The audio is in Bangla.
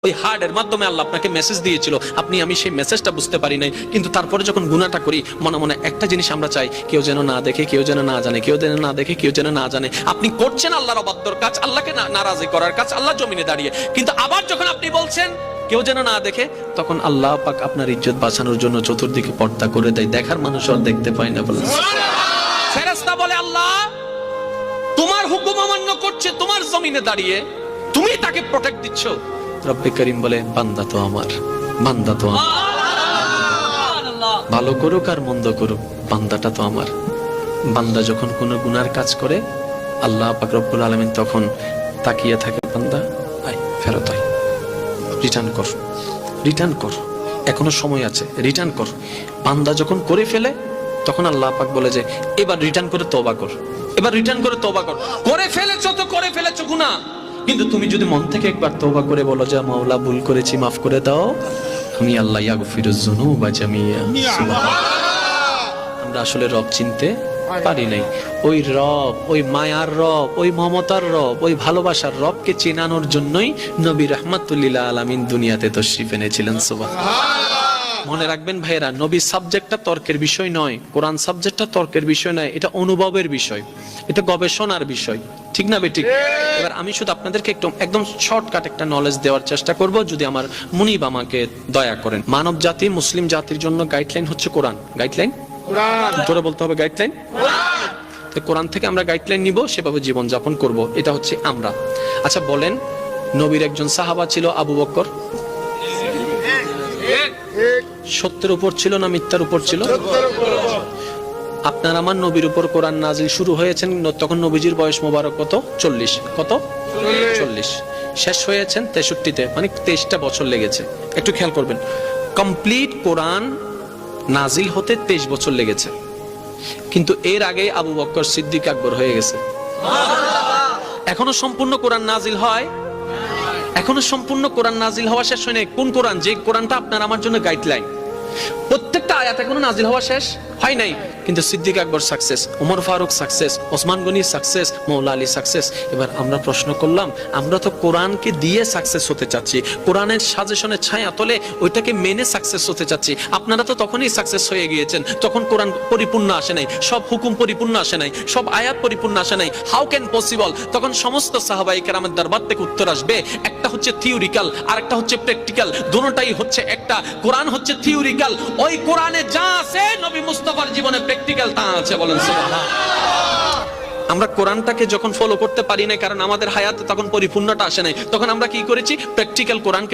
ওই হার্টের মাধ্যমে আল্লাহ আপনাকে মেসেজ দিয়েছিল, আমি সেই মেসেজটা বুঝতে পারি নাই, কিন্তু তারপরে যখন গুনাহটা করি মনে মনে একটা জিনিস আমরা চাই, কেউ যেন না দেখে, কেউ যেন না জানে, কেউ যেন না দেখে, কেউ যেন না জানে। আপনি করছেন আল্লাহর অবাধ্যর কাজ, আল্লাহকে নারাজি করার কাজ, আল্লাহ জমিনে দাঁড়িয়ে, কিন্তু আবার যখন আপনি বলছেন কেউ যেন না দেখে, তখন আল্লাহ পাক আপনার ইজ্জত বাঁচানোর জন্য চতুর্দিকে পর্দা করে দেয়, দেখার মানুষ আর দেখতে পায় না। বলে ফেরেশতা বলে, আল্লাহ তোমার হুকুম অমান্য করছে, তোমার জমিনে দাঁড়িয়ে তুমি তাকে প্রোটেক্ট দিচ্ছ। রব্বে করিম বলে, বান্দা তো আমার, বান্দা তো আমার, ভালো করুক আর মন্দ করুক বান্দাটা তো আমার। বান্দা যখন কোনো গুনার কাজ করে আল্লাহ পাক রব্বুল আলামিন তখন তাকিয়ে থাকে, বান্দা আয়, ফেরত আয়, রিটার্ন কর, রিটার্ন কর, এখনো সময় আছে, রিটার্ন কর। বান্দা যখন করে ফেলে তখন আল্লাহ পাক বলে যে এবার রিটার্ন করে তওবা কর, এবার রিটার্ন করে তওবা কর। করে ফেলেছো তো করে ফেলেছো গুনাহ, কিন্তু তুমি যদি মন থেকে একবার তওবা করে বলো যে মাওলা ভুল করেছি, মাফ করে দাও, আমি আল্লাহ ইয়াগফিরুয যুনুবা জামিয়া। আমরা আসলে রব চিনতে পারি নাই। ওই রব, ওই মায়ার রব, ওই মমতার রব, ওই ভালোবাসার রবকে চেনানোর জন্যই নবী রাহমাতুল লিল আলামিন দুনিয়াতে তাশরীফ এনেছিলেন। সুবহানাল্লাহ। মনে রাখবেন ভাইয়েরা, নবী সাবজেক্টটা তর্কের বিষয় নয়, কোরআন সাবজেক্টটা তর্কের বিষয় নয়, এটা অনুভবের বিষয়, এটা গবেষণার বিষয়, ঠিক না বেঠিক? এবার আমি শুধু আপনাদেরকে একদম শর্টকাট একটা নলেজ দেওয়ার চেষ্টা করব, যদি আমার মুনিব আমাকে দয়া করেন। মানব জাতি, মুসলিম জাতির জন্য গাইডলাইন হচ্ছে কোরআন। গাইডলাইন জোরে বলতে হবে, গাইডলাইন। তো কোরআন থেকে আমরা গাইডলাইন নিব, সেভাবে জীবন যাপন করব, এটা হচ্ছে আমরা। আচ্ছা বলেন, নবীর একজন সাহাবা ছিল আবু বকর, সত্যের উপর ছিল না মিথ্যার উপর ছিল? আপনার আমার নবীর উপর কোরআন নাজিল শুরু হয়েছেন তখন নবীজির বয়স মোবারক কত? 40। কত? 40। শেষ হয়েছেন 63-তে, মানে 23টা বছর লেগেছে। একটু খেয়াল করবেন, কমপ্লিট কোরআন নাজিল হতে 23 বছর লেগেছে, কিন্তু এর আগে আবু বকর সিদ্দিক আকবর হয়ে গেছে। এখনো সম্পূর্ণ কোরআন নাজিল হয়, এখনো সম্পূর্ণ কোরআন নাজিল হওয়া শেষ হয়নি। কোন কোরআন? যে কোরআনটা আপনার আমার জন্য গাইডলাইন। প্রত্যেকটা আয়াত এখনো নাজিল হওয়া শেষ হয় নাই, কিন্তু Siddique Akbar success, Omar Faruk success, Osman Gani success, Maula Ali success. এবার আমরা প্রশ্ন করলাম, আমরা তো কোরআনকে দিয়ে সাকসেস হতে চাচ্ছি, কোরআনের সাজেশনের ছায়া তলে ওইটাকে মেনে সাকসেস হতে চাচ্ছি। আপনারা তো তখনই সাকসেস হয়ে গিয়েছেন, তখন কোরআন পরিপূর্ণ আসে নাই, সব হুকুম পরিপূর্ণ আসে নাই, সব আয়াত পরিপূর্ণ আসে নাই। How can possible? তখন সমস্ত সাহাবায়ে কেরামের দরবার থেকে উত্তর আসবে, একটা হচ্ছে থিওরিক্যাল আর একটা হচ্ছে প্র্যাকটিক্যাল, দুটোটাই হচ্ছে একটা। কোরআন হচ্ছে থিওরিক্যাল, ওই কোরআনে যা আছে নবী মুস্তাফার জীবনে প্র্যাকটিক্যাল তা আছে। বলেন সুবহানাল্লাহ। আমরা কোরআনটাকে যখন ফলো করতে পারি না, কারণ আমাদের হায়াতে তখন পরিপূর্ণতা আসে নাই, তখন আমরা কি করেছি? প্র্যাকটিক্যাল কোরআনকে